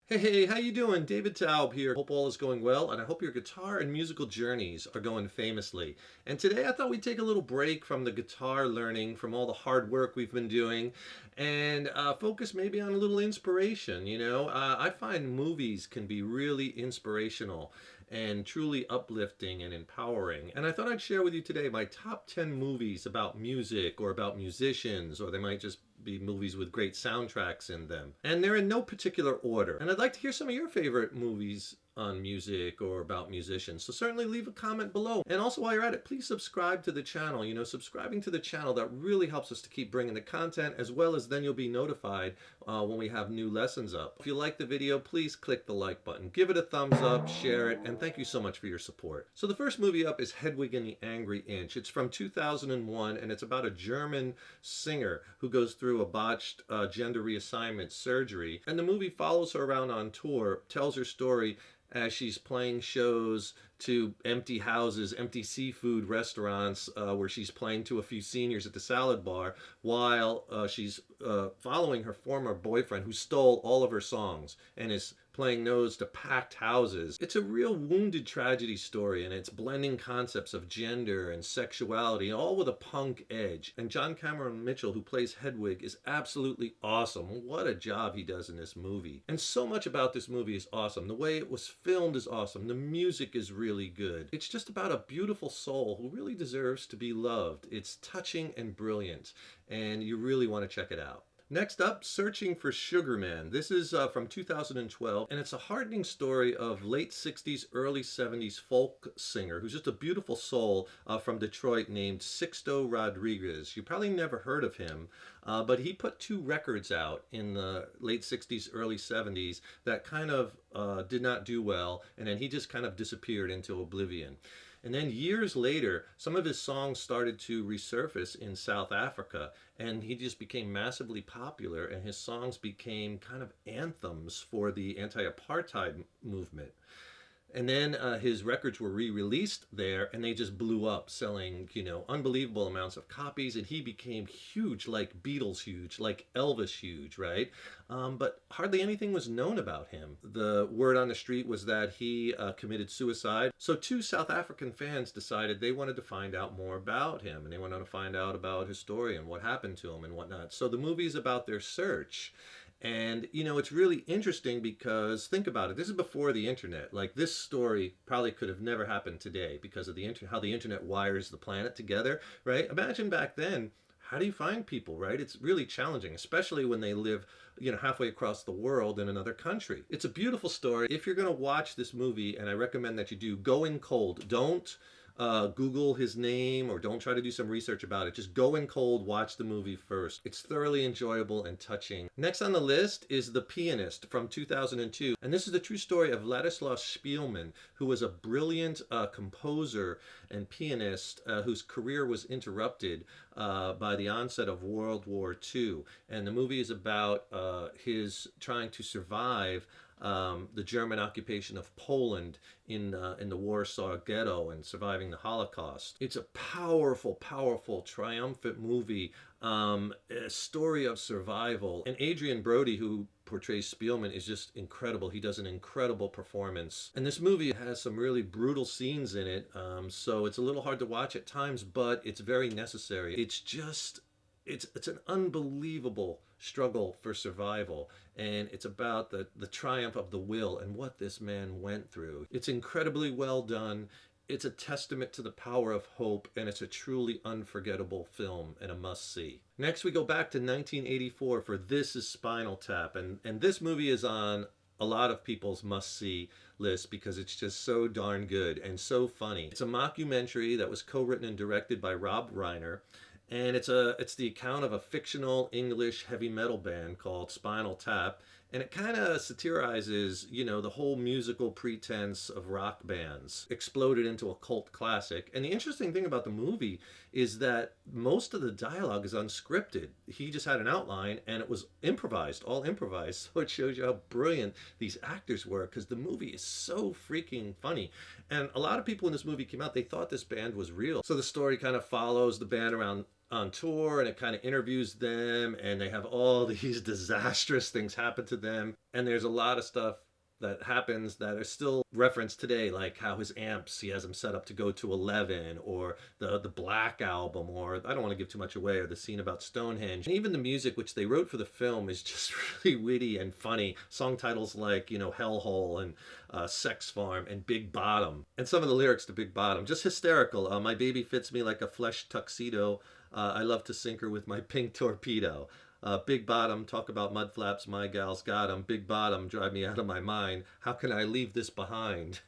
Hey, how you doing? David Taub here. Hope all is going well, and I hope your guitar and musical journeys are going famously. And today I thought we'd take a little break from the guitar learning, from all the hard work we've been doing, and focus maybe on a little inspiration. I find movies can be really inspirational and truly uplifting and empowering. And I thought I'd share with you today my top 10 movies about music or about musicians, or they might just be movies with great soundtracks in them. And they're in no particular order. And I'd like to hear some of your favorite movies on music or about musicians. So certainly leave a comment below. And also while you're at it, please subscribe to the channel. Subscribing to the channel, that really helps us to keep bringing the content, as well as then you'll be notified when we have new lessons up. If you like the video, please click the like button. Give it a thumbs up, share it, and thank you so much for your support. So the first movie up is Hedwig and the Angry Inch. It's from 2001, and it's about a German singer who goes through a botched gender reassignment surgery. And the movie follows her around on tour, tells her story as she's playing shows to empty houses, empty seafood restaurants, where she's playing to a few seniors at the salad bar, while she's following her former boyfriend who stole all of her songs and is playing nose to packed houses. It's a real wounded tragedy story, and it's blending concepts of gender and sexuality, all with a punk edge. And John Cameron Mitchell, who plays Hedwig, is absolutely awesome. What a job he does in this movie. And so much about this movie is awesome. The way it was filmed is awesome. The music is really good. It's just about a beautiful soul who really deserves to be loved. It's touching and brilliant, and you really want to check it out. Next up, Searching for Sugar Man. This is from 2012, and it's a heartening story of late 60s, early 70s folk singer who's just a beautiful soul from Detroit named Sixto Rodriguez. You probably never heard of him, but he put two records out in the late 60s, early 70s that kind of did not do well, and then he just kind of disappeared into oblivion. And then years later, some of his songs started to resurface in South Africa, and he just became massively popular, and his songs became kind of anthems for the anti-apartheid movement. And then his records were re-released there, and they just blew up, selling, unbelievable amounts of copies. And he became huge, like Beatles huge, like Elvis huge, right? But hardly anything was known about him. The word on the street was that he committed suicide. So two South African fans decided they wanted to find out more about him, and they wanted to find out about his story and what happened to him and whatnot. So the movie is about their search. And, it's really interesting because, think about it, this is before the internet. Like, this story probably could have never happened today because of how the internet wires the planet together, right? Imagine back then, how do you find people, right? It's really challenging, especially when they live, halfway across the world in another country. It's a beautiful story. If you're going to watch this movie, and I recommend that you do, go in cold. Don't Google his name, or don't try to do some research about it. Just go in cold, watch the movie first. It's thoroughly enjoyable and touching. Next on the list is The Pianist from 2002. And this is the true story of Ladislaus Spielmann, who was a brilliant composer and pianist whose career was interrupted by the onset of World War II. And the movie is about his trying to survive the German occupation of Poland in the Warsaw Ghetto and surviving the Holocaust. It's a powerful, powerful, triumphant movie, a story of survival. And Adrian Brody, who portrays Spielmann, is just incredible. He does an incredible performance. And this movie has some really brutal scenes in it, so it's a little hard to watch at times, but it's very necessary. It's an unbelievable struggle for survival, and it's about the triumph of the will and what this man went through. It's incredibly well done. It's a testament to the power of hope, and it's a truly unforgettable film and a must-see. Next, we go back to 1984 for This Is Spinal Tap, and this movie is on a lot of people's must-see list because it's just so darn good and so funny. It's a mockumentary that was co-written and directed by Rob Reiner, and it's the account of a fictional English heavy metal band called Spinal Tap, and it kind of satirizes, the whole musical pretense of rock bands exploded into a cult classic. And the interesting thing about the movie is that most of the dialogue is unscripted. He just had an outline, and it was improvised, all improvised. So it shows you how brilliant these actors were, because the movie is so freaking funny. And a lot of people when this movie came out, they thought this band was real. So the story kind of follows the band around on tour, and it kind of interviews them, and they have all these disastrous things happen to them. And there's a lot of stuff that happens that are still referenced today, like how his amps, he has them set up to go to 11, or the Black album, or I don't want to give too much away, or the scene about Stonehenge. And even the music which they wrote for the film is just really witty and funny. Song titles like, Hellhole and Sex Farm and Big Bottom. And some of the lyrics to Big Bottom, just hysterical. My baby fits me like a flesh tuxedo. I love to sink her with my pink torpedo. Big Bottom, talk about mud flaps, my gal's got 'em. Big Bottom, drive me out of my mind. How can I leave this behind?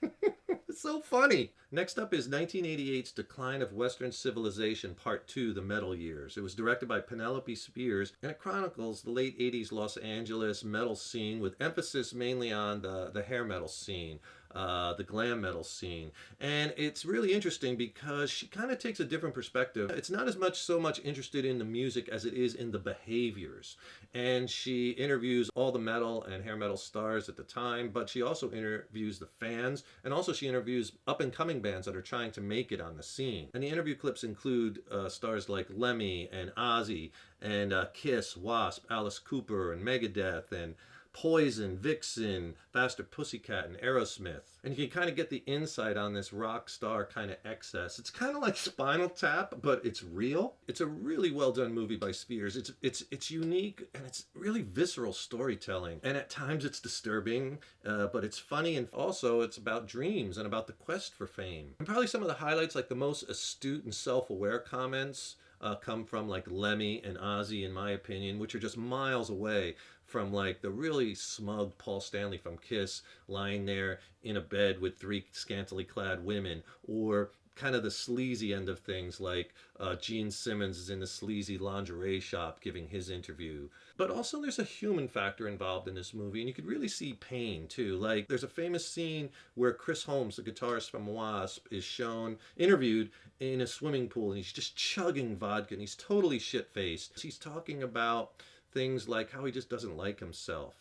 It's so funny. Next up is 1988's Decline of Western Civilization, Part 2, The Metal Years. It was directed by Penelope Spears, and it chronicles the late 80s Los Angeles metal scene with emphasis mainly on the hair metal scene. The glam metal scene. And it's really interesting because she kind of takes a different perspective. It's not as much so much interested in the music as it is in the behaviors. And she interviews all the metal and hair metal stars at the time, but she also interviews the fans, and also she interviews up-and-coming bands that are trying to make it on the scene. And the interview clips include stars like Lemmy and Ozzy and Kiss, Wasp, Alice Cooper, and Megadeth, and Poison, Vixen, Faster Pussycat, and Aerosmith. And you can kind of get the insight on this rock star kind of excess. It's kind of like Spinal Tap, but it's real. It's a really well done movie by Spears. It's unique, and it's really visceral storytelling. And at times it's disturbing, but it's funny, and also it's about dreams and about the quest for fame. And probably some of the highlights, like the most astute and self-aware comments, come from like Lemmy and Ozzy, in my opinion, which are just miles away from like the really smug Paul Stanley from Kiss lying there in a bed with three scantily clad women, or kind of the sleazy end of things, like Gene Simmons is in the sleazy lingerie shop giving his interview. But also there's a human factor involved in this movie, and you could really see pain too. Like there's a famous scene where Chris Holmes, the guitarist from Wasp, is interviewed in a swimming pool, and he's just chugging vodka, and he's totally shit-faced. He's talking about things like how he just doesn't like himself,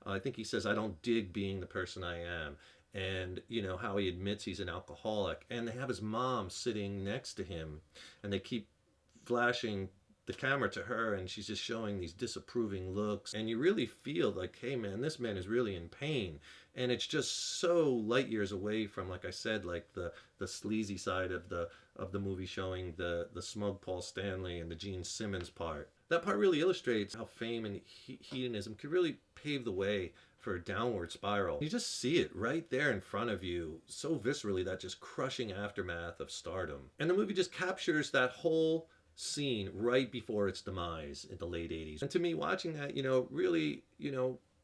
I think he says, I don't dig being the person I am. And how he admits he's an alcoholic, and they have his mom sitting next to him, and they keep flashing the camera to her, and she's just showing these disapproving looks, and you really feel like, hey man, this man is really in pain. And it's just so light years away from, like I said, like the sleazy side of the movie, showing the smug Paul Stanley and the Gene Simmons part. That part really illustrates how fame and hedonism could really pave the way for a downward spiral. You just see it right there in front of you, so viscerally, that just crushing aftermath of stardom. And the movie just captures that whole scene right before its demise in the late 80s. And to me, watching that, really,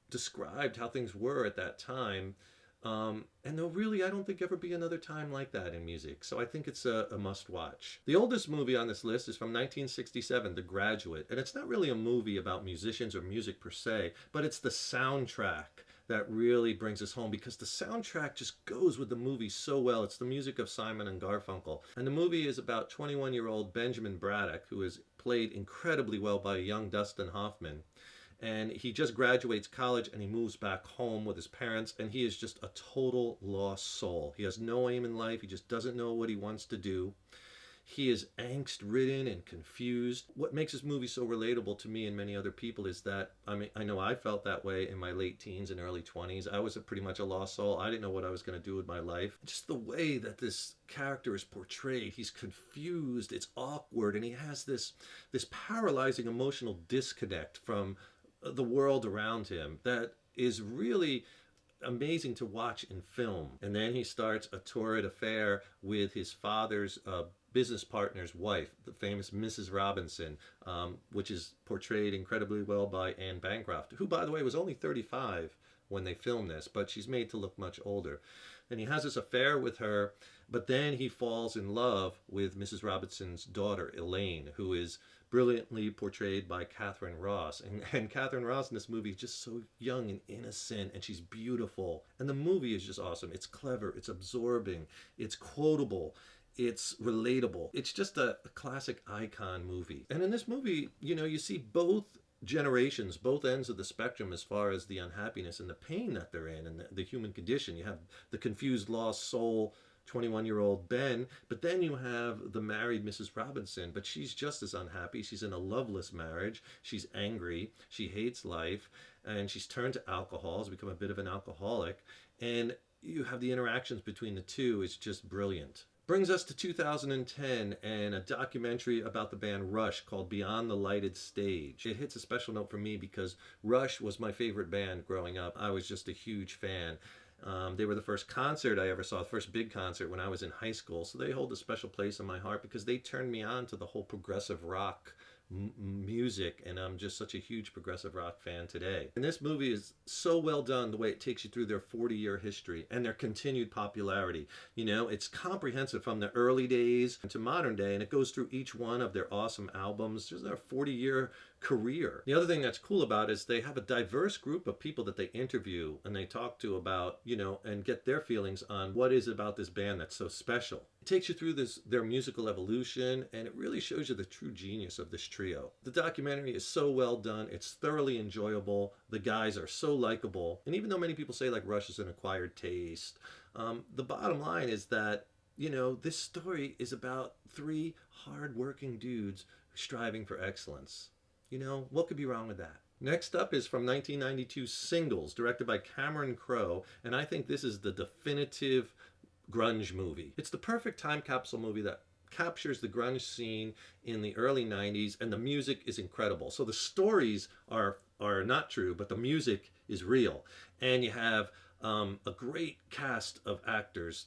described how things were at that time. And there'll really, I don't think, ever be another time like that in music. So I think it's a must watch. The oldest movie on this list is from 1967, The Graduate. And it's not really a movie about musicians or music per se, but it's the soundtrack that really brings us home, because the soundtrack just goes with the movie so well. It's the music of Simon and Garfunkel. And the movie is about 21-year-old Benjamin Braddock, who is played incredibly well by young Dustin Hoffman. And he just graduates college, and he moves back home with his parents, and he is just a total lost soul. He has no aim in life. He just doesn't know what he wants to do. He is angst-ridden and confused. What makes this movie so relatable to me and many other people is that, I know I felt that way in my late teens and early 20s. I was pretty much a lost soul. I didn't know what I was going to do with my life. Just the way that this character is portrayed, he's confused, it's awkward, and he has this paralyzing emotional disconnect from the world around him that is really amazing to watch in film. And then he starts a torrid affair with his father's business partner's wife, the famous Mrs. Robinson, which is portrayed incredibly well by Anne Bancroft, who, by the way, was only 35 when they filmed this, but she's made to look much older. And he has this affair with her, but then he falls in love with Mrs. Robinson's daughter, Elaine, who is brilliantly portrayed by Catherine Ross. And Catherine Ross in this movie is just so young and innocent, and she's beautiful. And the movie is just awesome. It's clever, it's absorbing, it's quotable, it's relatable. It's just a classic icon movie. And in this movie, you see both generations, both ends of the spectrum, as far as the unhappiness and the pain that they're in, and the human condition. You have the confused, lost soul 21-year-old Ben. But then you have the married Mrs. Robinson, but she's just as unhappy. She's in a loveless marriage. She's angry. She hates life, and she's turned to alcohol, has become a bit of an alcoholic. And you have the interactions between the two is just brilliant. Brings us to 2010 and a documentary about the band Rush called Beyond the Lighted Stage. It hits a special note for me because Rush was my favorite band growing up. I was just a huge fan. They were the first concert I ever saw, the first big concert when I was in high school. So they hold a special place in my heart because they turned me on to the whole progressive rock music, and I'm just such a huge progressive rock fan today. And this movie is so well done, the way it takes you through their 40-year history and their continued popularity. You know, it's comprehensive from the early days to modern day, and it goes through each one of their awesome albums, just their 40-year career. The other thing that's cool about it is they have a diverse group of people that they interview and they talk to about, you know, and get their feelings on what is it about this band that's so special. It takes you through their musical evolution, and it really shows you the true genius of this trio. The documentary is so well done. It's thoroughly enjoyable. The guys are so likable. And even though many people say like Rush is an acquired taste, the bottom line is that, you know, this story is about three hard-working dudes striving for excellence. You know, what could be wrong with that? Next up is from 1992 Singles, directed by Cameron Crowe, and I think this is the definitive grunge movie. It's the perfect time capsule movie that captures the grunge scene in the early 90s, and the music is incredible. So the stories are not true, but the music is real. And you have a great cast of actors,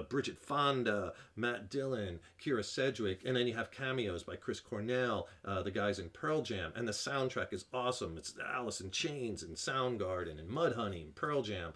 Bridget Fonda, Matt Dillon, Kira Sedgwick, and then you have cameos by Chris Cornell, the guys in Pearl Jam, and the soundtrack is awesome. It's Alice in Chains and Soundgarden and Mudhoney and Pearl Jam.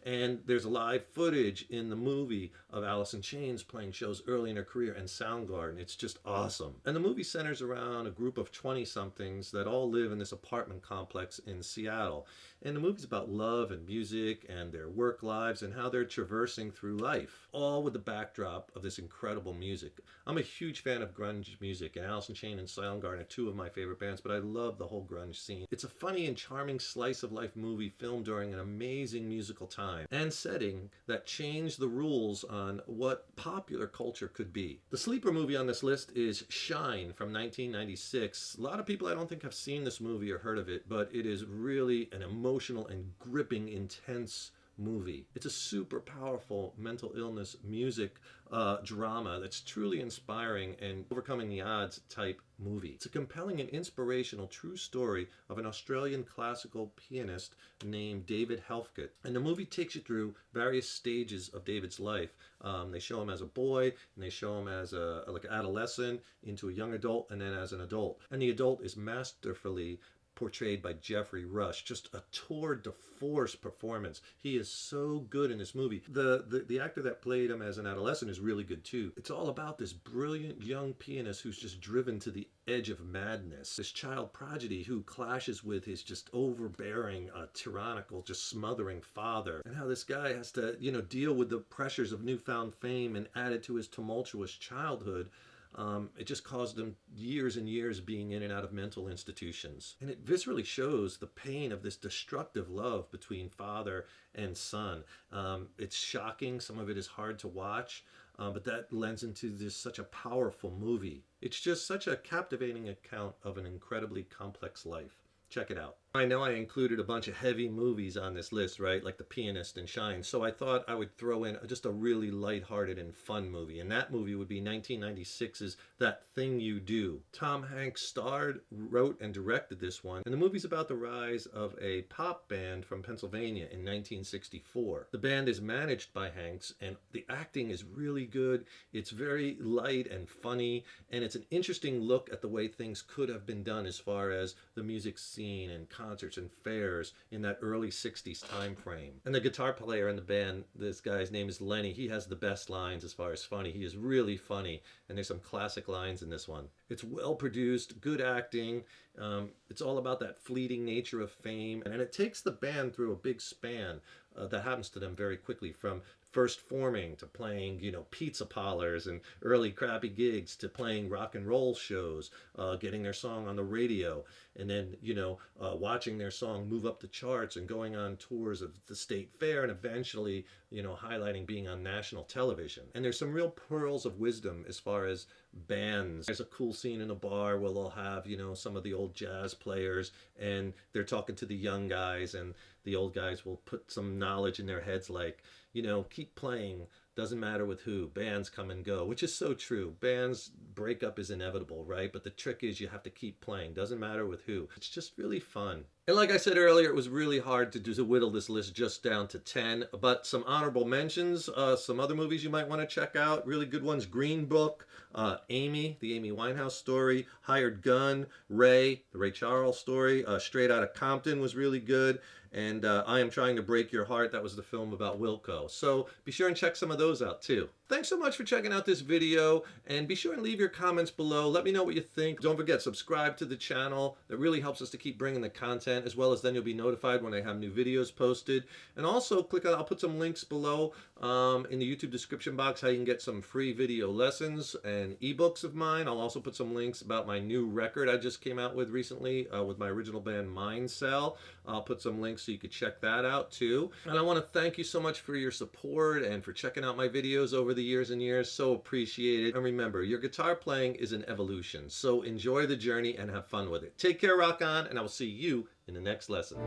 And there's live footage in the movie of Alice in Chains playing shows early in her career and Soundgarden. It's just awesome. And the movie centers around a group of 20-somethings that all live in this apartment complex in Seattle. And the movie's about love and music and their work lives and how they're traversing through life, all with the backdrop of this incredible music. I'm a huge fan of grunge music, and Alice in Chains and Soundgarden are two of my favorite bands, but I love the whole grunge scene. It's a funny and charming slice-of-life movie filmed during an amazing musical time and setting that changed the rules on what popular culture could be. The sleeper movie on this list is Shine from 1996. A lot of people I don't think have seen this movie or heard of it, but it is really an emotional and gripping, intense movie. It's a super powerful mental illness music drama that's truly inspiring and overcoming the odds type movie. It's a compelling and inspirational true story of an Australian classical pianist named David Helfgott. And the movie takes you through various stages of David's life. They show him as a boy, and they show him as like an adolescent, into a young adult, and then as an adult. And the adult is masterfully portrayed by Jeffrey Rush. Just a tour de force performance. He is so good in this movie. The actor that played him as an adolescent is really good too. It's all about this brilliant young pianist who's just driven to the edge of madness. This child prodigy who clashes with his just overbearing, tyrannical, just smothering father. And how this guy has to, you know, deal with the pressures of newfound fame and added to his tumultuous childhood. It just caused him years and years being in and out of mental institutions. And it viscerally shows the pain of this destructive love between father and son. It's shocking. Some of it is hard to watch, but that lends into this such a powerful movie. It's just such a captivating account of an incredibly complex life. Check it out. I know I included a bunch of heavy movies on this list, right? Like The Pianist and Shine. So I thought I would throw in just a really lighthearted and fun movie. And that movie would be 1996's That Thing You Do. Tom Hanks starred, wrote, and directed this one. And the movie's about the rise of a pop band from Pennsylvania in 1964. The band is managed by Hanks, and the acting is really good. It's very light and funny, and it's an interesting look at the way things could have been done as far as the music scene and concerts and fairs in that early 60s time frame. And the guitar player in the band, this guy's name is Lenny. He has the best lines as far as funny. He is really funny, and there's some classic lines in this one. It's well produced, good acting. It's all about that fleeting nature of fame, and it takes the band through a big span that happens to them very quickly, from first forming to playing, pizza parlors and early crappy gigs to playing rock and roll shows, getting their song on the radio, and then, watching their song move up the charts and going on tours of the state fair, and eventually, highlighting being on national television. And there's some real pearls of wisdom as far as bands. There's a cool scene in a bar where they'll have, some of the old jazz players, and they're talking to the young guys, and the old guys will put some knowledge in their heads like, keep playing, doesn't matter with who, bands come and go, which is so true. Bands breakup is inevitable, right? But the trick is you have to keep playing, doesn't matter with who. It's just really fun. And like I said earlier, it was really hard to whittle this list just down to 10, but some honorable mentions, some other movies you might want to check out, really good ones: Green Book, Amy, the Amy Winehouse story, Hired Gun, Ray, the Ray Charles story, Straight Outta Compton was really good, and I Am Trying to Break Your Heart, that was the film about Wilco. So be sure and check some of those out too. Thanks so much for checking out this video, and be sure and leave your comments below. Let me know what you think. Don't forget, subscribe to the channel. That really helps us to keep bringing the content, as well as then you'll be notified when I have new videos posted. And also click on, I'll put some links below in the YouTube description box, how you can get some free video lessons and ebooks of mine. I'll also put some links about my new record I just came out with recently with my original band Mind Cell. I'll put some links so you could check that out too. And I want to thank you so much for your support and for checking out my videos over the years and years. So appreciated. And remember, your guitar playing is an evolution. So enjoy the journey and have fun with it. Take care, rock on, and I will see you in the next lesson.